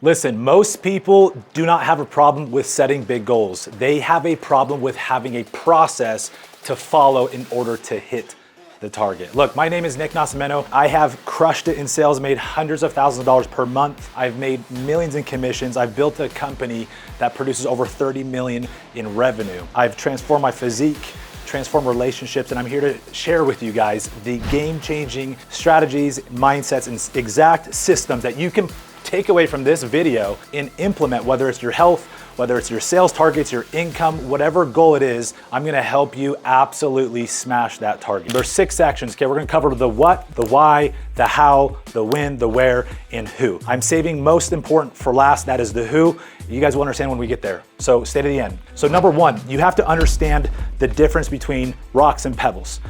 Listen, most people do not have a problem with setting big goals. They have a problem with having a process to follow in order to hit the target. Look, my name is Nick Nascimento. I have crushed it in sales, made hundreds of thousands of dollars per month. I've made millions in commissions. I've built a company that produces over 30 million in revenue. I've transformed my physique, transform relationships, and I'm here to share with you guys the game-changing strategies, mindsets, and exact systems that you can take away from this video and implement, whether it's your health, whether it's your sales targets, your income, whatever goal it is. I'm gonna help you absolutely smash that target. There's 6 sections, okay? We're gonna cover the what, the why, the how, the when, the where, and who. I'm saving most important for last, that is the who. You guys will understand when we get there. So stay to the end. So number 1, you have to understand the difference between rocks and pebbles.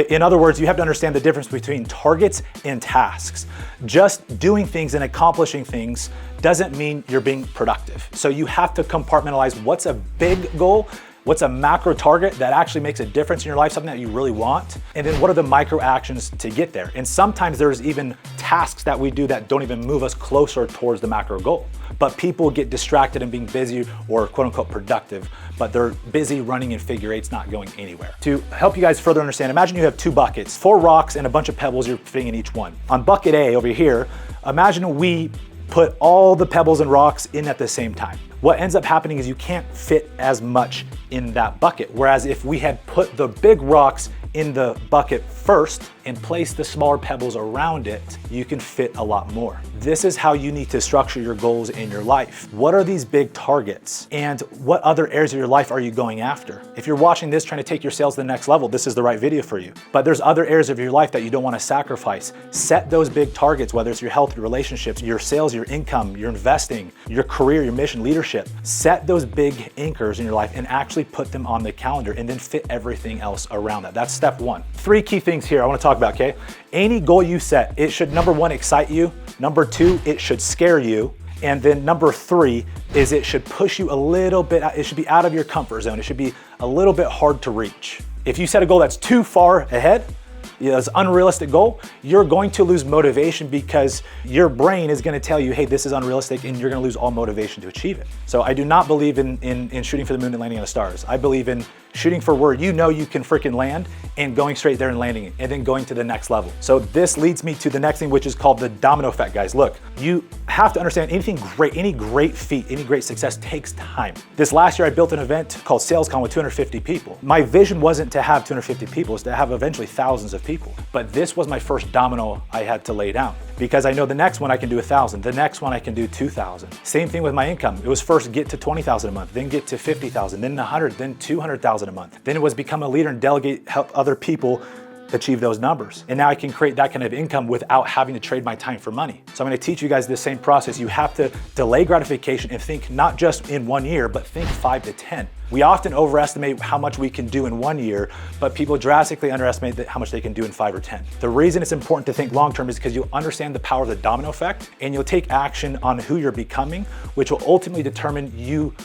In other words, you have to understand the difference between targets and tasks. Just doing things and accomplishing things doesn't mean you're being productive. So you have to compartmentalize what's a big goal, what's a macro target that actually makes a difference in your life, something that you really want, and then what are the micro actions to get there. And sometimes there's even tasks that we do that don't even move us closer towards the macro goal. But people get distracted in being busy or quote unquote productive, but they're busy running in figure eights, not going anywhere. To help you guys further understand, imagine you have 2 buckets, 4 rocks and a bunch of pebbles you're fitting in each one. On bucket A over here, imagine we put all the pebbles and rocks in at the same time. What ends up happening is you can't fit as much in that bucket. Whereas if we had put the big rocks in the bucket first and place the smaller pebbles around it, you can fit a lot more. This is how you need to structure your goals in your life. What are these big targets? And what other areas of your life are you going after? If you're watching this trying to take your sales to the next level, this is the right video for you. But there's other areas of your life that you don't want to sacrifice. Set those big targets, whether it's your health, your relationships, your sales, your income, your investing, your career, your mission, leadership. Set those big anchors in your life and actually put them on the calendar and then fit everything else around that. That's step 1. 3 key things here I want to talk about, okay? Any goal you set, it should number 1, excite you. Number 2, it should scare you. And then number 3 is it should push you a little bit, it should be out of your comfort zone. It should be a little bit hard to reach. If you set a goal that's too far ahead, it's an unrealistic goal, you're going to lose motivation because your brain is gonna tell you, hey, this is unrealistic, and you're gonna lose all motivation to achieve it. So I do not believe in shooting for the moon and landing on the stars. I believe in shooting for where you know you can freaking land and going straight there and landing it and then going to the next level. So this leads me to the next thing, which is called the domino effect, guys. Look, you have to understand anything great, any great feat, any great success takes time. This last year I built an event called SalesCon with 250 people. My vision wasn't to have 250 people, it's to have eventually thousands of people. But this was my first domino I had to lay down because I know the next one I can do 1,000, the next one I can do 2,000. Same thing with my income. It was first get to 20,000 a month, then get to 50,000, then 100, then 200,000 a month. Then it was become a leader and delegate, help other people achieve those numbers. And now I can create that kind of income without having to trade my time for money. So I'm gonna teach you guys this same process. You have to delay gratification and think not just in 1 year, but think 5 to 10. We often overestimate how much we can do in 1 year, but people drastically underestimate how much they can do in 5 or 10. The reason it's important to think long-term is because you'll understand the power of the domino effect and you'll take action on who you're becoming, which will ultimately determine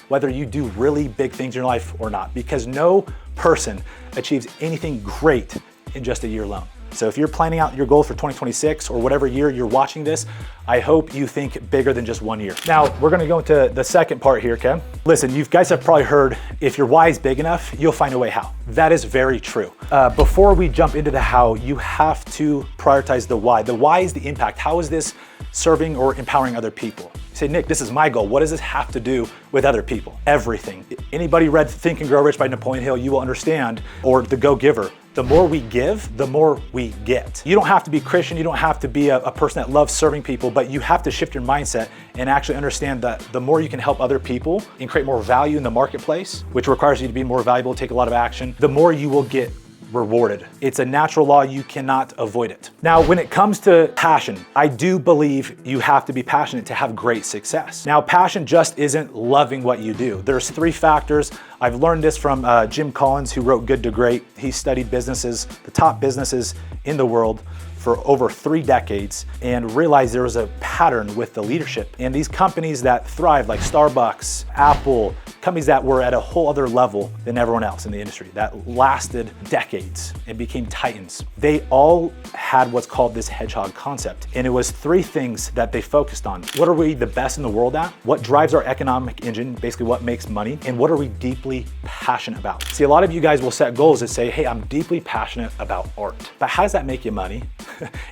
whether you do really big things in your life or not, because no person achieves anything great in just a year alone. So if you're planning out your goal for 2026 or whatever year you're watching this, I hope you think bigger than just 1 year. Now, we're gonna go into the second part here, okay? Listen, you guys have probably heard, if your why is big enough, you'll find a way how. That is very true. Before we jump into the how, you have to prioritize the why. The why is the impact. How is this serving or empowering other people? You say, Nick, this is my goal. What does this have to do with other people? Everything. Anybody read Think and Grow Rich by Napoleon Hill, you will understand, or The Go-Giver. The more we give, the more we get. You don't have to be Christian, you don't have to be a person that loves serving people, but you have to shift your mindset and actually understand that the more you can help other people and create more value in the marketplace, which requires you to be more valuable, take a lot of action, the more you will get rewarded. It's a natural law, you cannot avoid it. Now, when it comes to passion, I do believe you have to be passionate to have great success. Now, passion just isn't loving what you do. There's 3 factors. I've learned this from Jim Collins, who wrote Good to Great. He studied businesses, the top businesses in the world, for over 3 decades and realized there was a pattern with the leadership. And these companies that thrive, like Starbucks, Apple, companies that were at a whole other level than everyone else in the industry, that lasted decades and became titans, they all had what's called this hedgehog concept. And it was 3 things that they focused on. What are we the best in the world at? What drives our economic engine, basically what makes money? And what are we deeply passionate about? See, a lot of you guys will set goals that say, hey, I'm deeply passionate about art. But how does that make you money?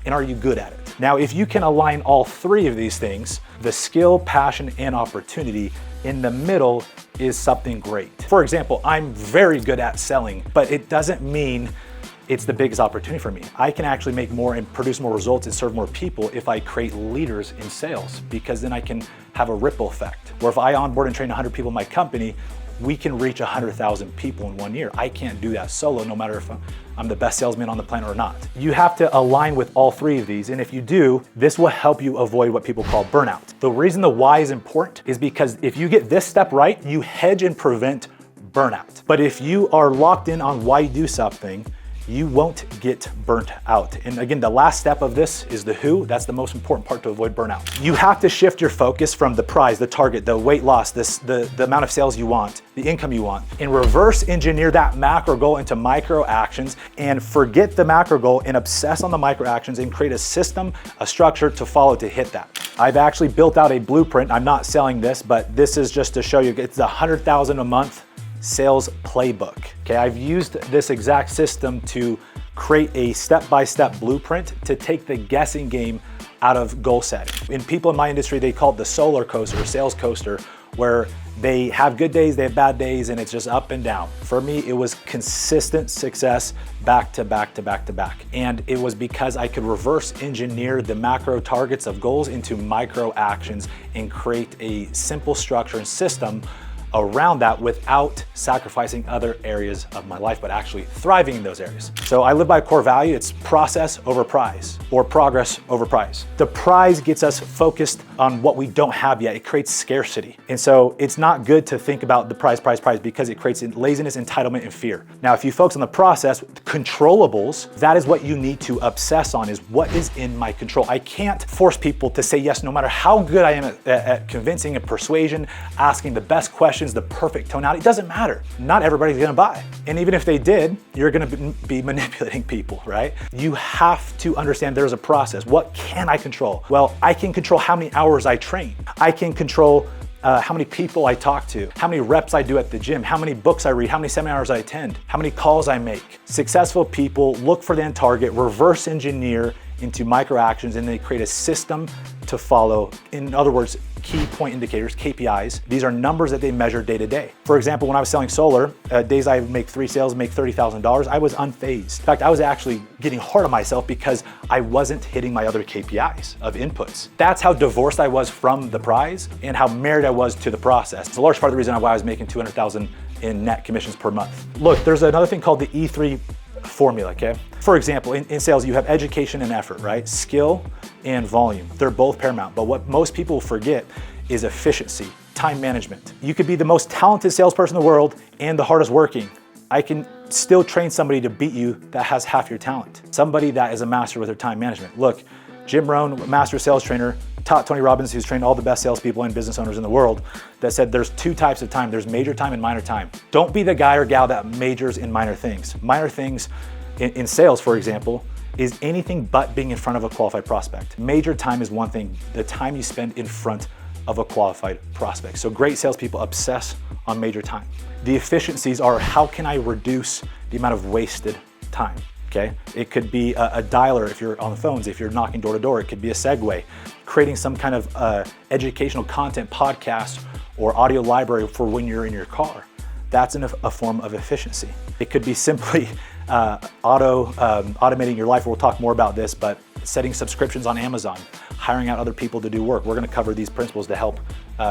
And are you good at it? Now, if you can align all 3 of these things, the skill, passion, and opportunity, in the middle is something great. For example, I'm very good at selling, but it doesn't mean it's the biggest opportunity for me. I can actually make more and produce more results and serve more people if I create leaders in sales, because then I can have a ripple effect. Where if I onboard and train 100 people in my company, we can reach 100,000 people in 1 year. I can't do that solo, no matter if I'm the best salesman on the planet or not. You have to align with all 3 of these, and if you do, this will help you avoid what people call burnout. The reason the why is important is because if you get this step right, you hedge and prevent burnout. But if you are locked in on why you do something, you won't get burnt out. And again, the last step of this is the who. That's the most important part to avoid burnout. You have to shift your focus from the prize, the target, the weight loss, the amount of sales you want, the income you want, and reverse engineer that macro goal into micro actions, and forget the macro goal and obsess on the micro actions and create a system, a structure to follow to hit that. I've actually built out a blueprint. I'm not selling this, but this is just to show you, it's 100,000 a month sales playbook. Okay, I've used this exact system to create a step-by-step blueprint to take the guessing game out of goal setting. In people in my industry, they call it the solar coaster, sales coaster, where they have good days, they have bad days, and it's just up and down. For me, it was consistent success back to back to back to back. And it was because I could reverse engineer the macro targets of goals into micro actions and create a simple structure and system around that without sacrificing other areas of my life, but actually thriving in those areas. So I live by a core value. It's process over prize, or progress over prize. The prize gets us focused on what we don't have yet. It creates scarcity. And so it's not good to think about the prize because it creates laziness, entitlement, and fear. Now, if you focus on the process, controllables, that is what you need to obsess on, is what is in my control. I can't force people to say yes, no matter how good I am at convincing and persuasion, asking the best questions, the perfect tonality. It doesn't matter. Not everybody's gonna buy. And even if they did, you're gonna be manipulating people, right? You have to understand there's a process. What can I control? Well, I can control how many hours I train. I can control how many people I talk to, how many reps I do at the gym, how many books I read, how many seminars I attend, how many calls I make. Successful people look for the end target, reverse engineer into micro actions, and they create a system to follow. In other words, key point indicators, KPIs. These are numbers that they measure day to day. For example, when I was selling solar, days I would make 3 sales, make $30,000, I was unfazed. In fact, I was actually getting hard on myself because I wasn't hitting my other KPIs of inputs. That's how divorced I was from the prize and how married I was to the process. It's a large part of the reason why I was making $200,000 in net commissions per month. Look, there's another thing called the E3 formula, okay? For example, in sales, you have education and effort, right? Skill and volume. They're both paramount, but what most people forget is efficiency, time management. You could be the most talented salesperson in the world and the hardest working. I can still train somebody to beat you that has half your talent. Somebody that is a master with their time management. Look, Jim Rohn, master sales trainer, taught Tony Robbins, who's trained all the best salespeople and business owners in the world, that said there's 2 types of time. There's major time and minor time. Don't be the guy or gal that majors in minor things. Minor things in sales, for example, is anything but being in front of a qualified prospect. Major time is one thing, the time you spend in front of a qualified prospect. So great salespeople obsess on major time. The efficiencies are, how can I reduce the amount of wasted time? Okay, it could be a dialer if you're on the phones, if you're knocking door to door. It could be a segue, creating some kind of educational content, podcast, or audio library for when you're in your car. That's a form of efficiency. It could be simply automating your life. We'll talk more about this, but setting subscriptions on Amazon, hiring out other people to do work. We're gonna cover these principles to help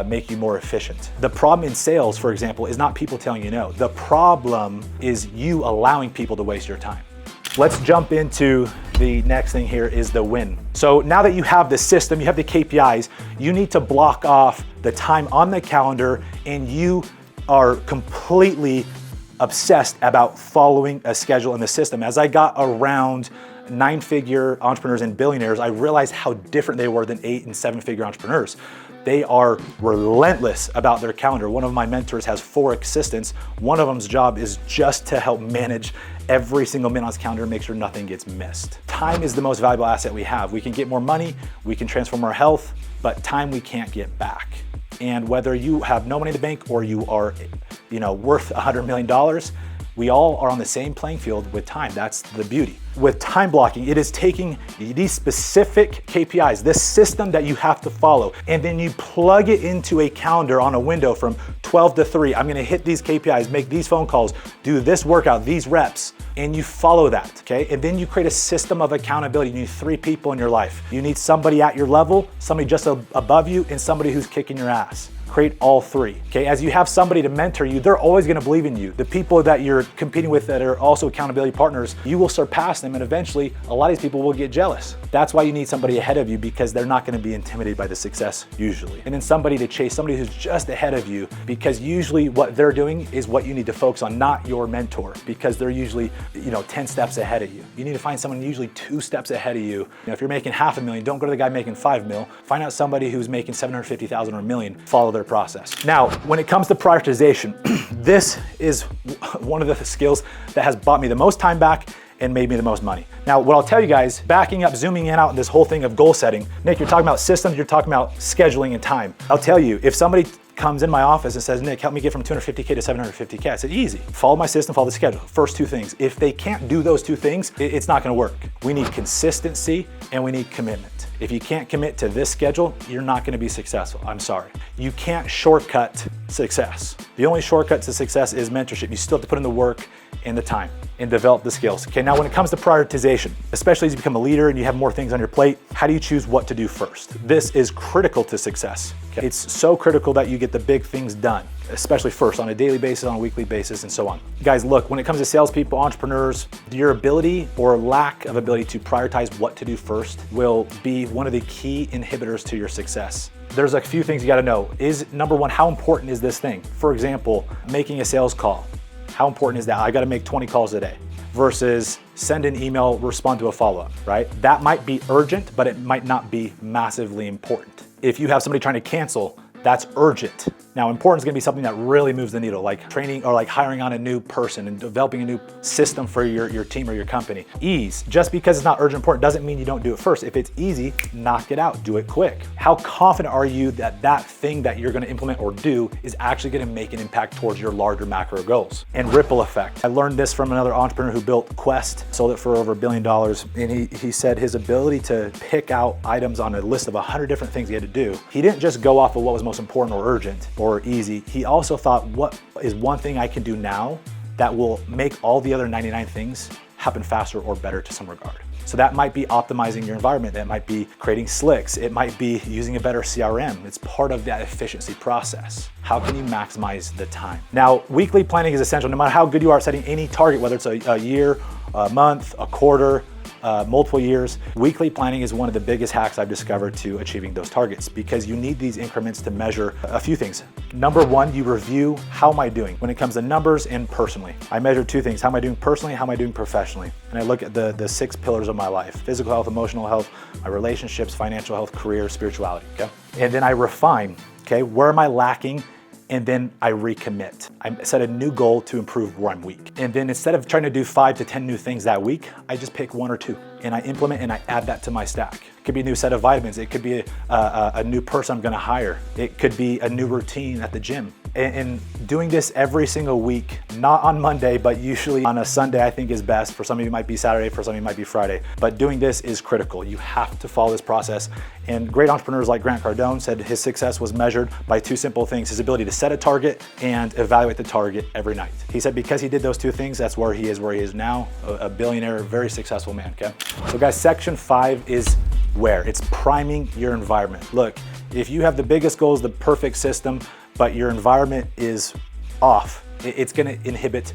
make you more efficient. The problem in sales, for example, is not people telling you no. The problem is you allowing people to waste your time. Let's jump into the next thing here, is the win. So now that you have the system, you have the KPIs, you need to block off the time on the calendar, and you are completely obsessed about following a schedule in the system. As I got around 9-figure entrepreneurs and billionaires, I realized how different they were than 8 and 7-figure entrepreneurs. They are relentless about their calendar. One of my mentors has 4 assistants. One of them's job is just to help manage every single minute on his calendar and make sure nothing gets missed. Time is the most valuable asset we have. We can get more money, we can transform our health, but time we can't get back. And whether you have no money in the bank or you are, worth $100 million, we all are on the same playing field with time. That's the beauty. With time blocking, it is taking these specific KPIs, this system that you have to follow, and then you plug it into a calendar on a window from 12 to 3. I'm gonna hit these KPIs, make these phone calls, do this workout, these reps, and you follow that, okay? And then you create a system of accountability. You need 3 people in your life. You need somebody at your level, somebody just above you, and somebody who's kicking your ass. Create all 3, okay? As you have somebody to mentor you, they're always gonna believe in you. The people that you're competing with that are also accountability partners, you will surpass them, and eventually a lot of these people will get jealous. That's why you need somebody ahead of you, because they're not gonna be intimidated by the success usually. And then somebody to chase, somebody who's just ahead of you, because usually what they're doing is what you need to focus on, not your mentor, because they're usually 10 steps ahead of you. You need to find someone usually 2 steps ahead of you. If you're making $500,000, don't go to the guy making $5 million. Find out somebody who's making $750,000 or $1 million, follow their process. Now, when it comes to prioritization, this is one of the skills that has bought me the most time back and made me the most money. Now, what I'll tell you guys, backing up, zooming in out in this whole thing of goal setting, Nick, you're talking about systems, you're talking about scheduling and time. I'll tell you, if somebody comes in my office and says, Nick, help me get from 250K to 750K. I said, easy. Follow my system, follow the schedule. First 2 things. If they can't do those 2 things, it's not gonna work. We need consistency and we need commitment. If you can't commit to this schedule, you're not gonna be successful. I'm sorry. You can't shortcut success. The only shortcut to success is mentorship. You still have to put in the work and the time and develop the skills. Okay, now when it comes to prioritization, especially as you become a leader and you have more things on your plate, how do you choose what to do first? This is critical to success. Okay? It's so critical that you get the big things done, especially first on a daily basis, on a weekly basis, and so on. Guys, look, when it comes to salespeople, entrepreneurs, your ability or lack of ability to prioritize what to do first will be one of the key inhibitors to your success. There's a few things you gotta know. Number 1, how important is this thing? For example, making a sales call. How important is that? I gotta make 20 calls a day versus send an email, respond to a follow-up, right? That might be urgent, but it might not be massively important. If you have somebody trying to cancel, that's urgent. Now, important is gonna be something that really moves the needle, like training or like hiring on a new person and developing a new system for your team or your company. Ease, just because it's not urgent important doesn't mean you don't do it first. If it's easy, knock it out, do it quick. How confident are you that that thing that you're gonna implement or do is actually gonna make an impact towards your larger macro goals? And ripple effect. I learned this from another entrepreneur who built Quest, sold it for over $1 billion. And he said his ability to pick out items on a list of 100 different things he had to do, he didn't just go off of what was most important or urgent or easy. He also thought, what is one thing I can do now that will make all the other 99 things happen faster or better to some regard? So that might be optimizing your environment. That might be creating slicks. It might be using a better CRM. It's part of that efficiency process. How can you maximize the time? Now, weekly planning is essential. No matter how good you are at setting any target, whether it's a year, a month, a quarter, multiple years, weekly planning is one of the biggest hacks I've discovered to achieving those targets, because you need these increments to measure a few things. Number 1, you review, how am I doing when it comes to numbers and personally. I measure 2 things, how am I doing personally, how am I doing professionally? And I look at the 6 pillars of my life: physical health, emotional health, my relationships, financial health, career, spirituality, okay? And then I refine, okay, where am I lacking? And then I recommit. I set a new goal to improve where I'm weak. And then instead of trying to do 5 to 10 new things that week, I just pick 1 or 2 and I implement and I add that to my stack. It could be a new set of vitamins. It could be a new person I'm gonna hire. It could be a new routine at the gym. And doing this every single week, not on Monday, but usually on a Sunday, I think is best. For some of you it might be Saturday, for some of you it might be Friday. But doing this is critical. You have to follow this process. And great entrepreneurs like Grant Cardone said his success was measured by 2 simple things: his ability to set a target and evaluate the target every night. He said because he did those 2 things, that's where he is now, a billionaire, very successful man, okay? So guys, section 5 is where? It's priming your environment. Look, if you have the biggest goals, the perfect system, but your environment is off, it's gonna inhibit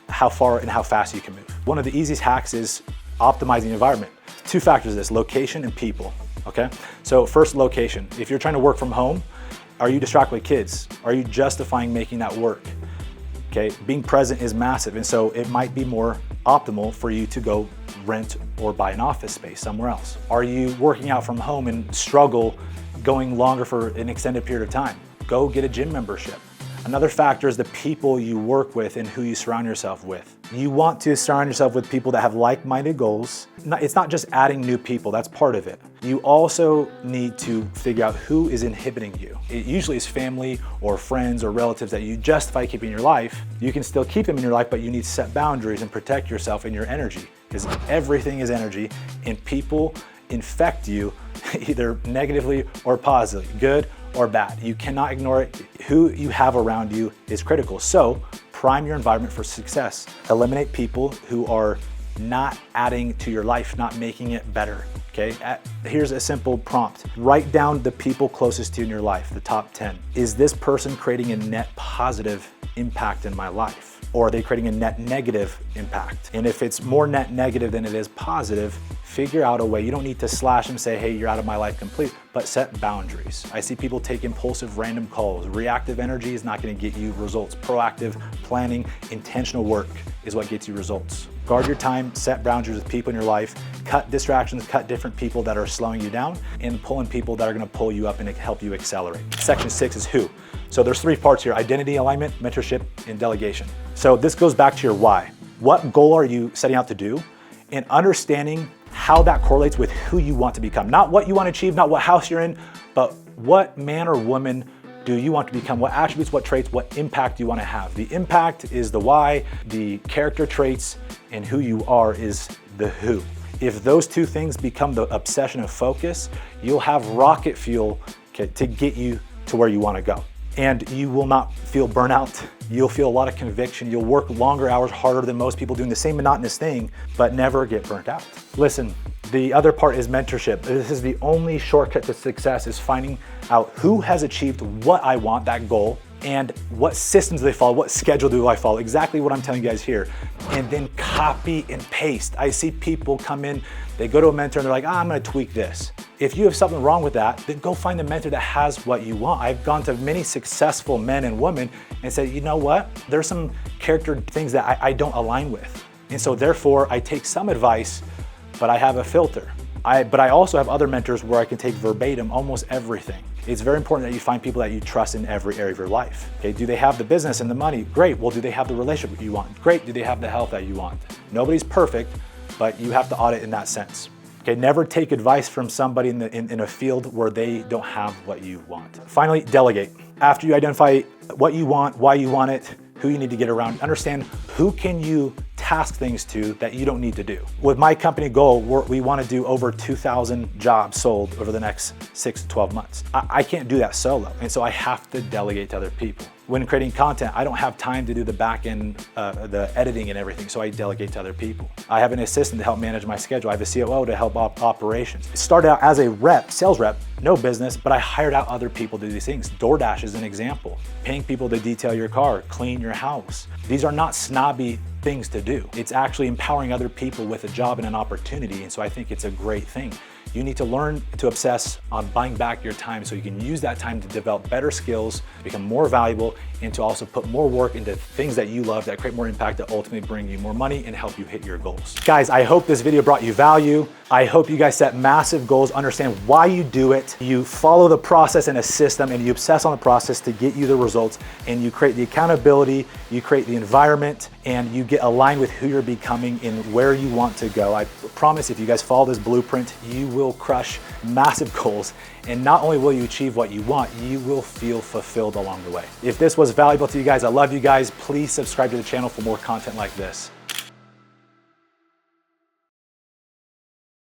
how far and how fast you can move. One of the easiest hacks is optimizing the environment. 2 factors of this: location and people, okay? So first, location. If you're trying to work from home, are you distracted with kids? Are you justifying making that work? Okay, being present is massive, and so it might be more optimal for you to go rent or buy an office space somewhere else? Are you working out from home and struggle going longer for an extended period of time? Go get a gym membership. Another factor is the people you work with and who you surround yourself with. You want to surround yourself with people that have like-minded goals. It's not just adding new people, that's part of it. You also need to figure out who is inhibiting you. It usually is family or friends or relatives that you justify keeping in your life. You can still keep them in your life, but you need to set boundaries and protect yourself and your energy, because everything is energy and people infect you either negatively or positively, good or bad. You cannot ignore it. Who you have around you is critical. So prime your environment for success. Eliminate people who are not adding to your life, not making it better, okay? Here's a simple prompt. Write down the people closest to you in your life, the top 10. Is this person creating a net positive impact in my life? Or are they creating a net negative impact? And if it's more net negative than it is positive, figure out a way. You don't need to slash and say, hey, you're out of my life completely, but set boundaries. I see people take impulsive random calls. Reactive energy is not gonna get you results. Proactive planning, intentional work is what gets you results. Guard your time, set boundaries with people in your life, cut distractions, cut different people that are slowing you down, and pull in people that are gonna pull you up and help you accelerate. Section 6 is who. So there's 3 parts here: identity, alignment, mentorship, and delegation. So this goes back to your why. What goal are you setting out to do? And understanding how that correlates with who you want to become. Not what you want to achieve, not what house you're in, but what man or woman do you want to become? What attributes, what traits, what impact do you want to have? The impact is the why, the character traits, and who you are is the who. If those 2 things become the obsession of focus, you'll have rocket fuel, okay, to get you to where you want to go. And you will not feel burnout. You'll feel a lot of conviction. You'll work longer hours, harder than most people, doing the same monotonous thing, but never get burnt out. Listen, the other part is mentorship. This is the only shortcut to success, is finding out who has achieved what I want, that goal, and what systems do they follow, what schedule do I follow, exactly what I'm telling you guys here. And then copy and paste. I see people come in, they go to a mentor and they're like, I'm gonna tweak this. If you have something wrong with that, then go find a mentor that has what you want. I've gone to many successful men and women and said, you know what? There's some character things that I don't align with. And so therefore I take some advice, but I have a filter. But I also have other mentors where I can take verbatim almost everything. It's very important that you find people that you trust in every area of your life. Okay, do they have the business and the money? Great. Well, do they have the relationship you want? Great. Do they have the health that you want? Nobody's perfect, but you have to audit in that sense. Okay, never take advice from somebody in a field where they don't have what you want. Finally, delegate. After you identify what you want, why you want it, who you need to get around, understand who can you task things to that you don't need to do. With my company goal, we want to do over 2,000 jobs sold over the next 6 to 12 months. I can't do that solo, and so I have to delegate to other people. When creating content, I don't have time to do the back end, the editing and everything, so I delegate to other people. I have an assistant to help manage my schedule. I have a COO to help operations. It started out as a rep, sales rep, no business, but I hired out other people to do these things. DoorDash is an example. Paying people to detail your car, clean your house. These are not snobby things to do. It's actually empowering other people with a job and an opportunity, and so I think it's a great thing. You need to learn to obsess on buying back your time so you can use that time to develop better skills, become more valuable, and to also put more work into things that you love that create more impact, that ultimately bring you more money and help you hit your goals. Guys, I hope this video brought you value. I hope you guys set massive goals, understand why you do it, you follow the process in a system, and you obsess on the process to get you the results, and you create the accountability, you create the environment, and you get aligned with who you're becoming and where you want to go. I promise if you guys follow this blueprint, you will crush massive goals, and not only will you achieve what you want, you will feel fulfilled along the way. If this was valuable to you guys, I love you guys. Please subscribe to the channel for more content like this.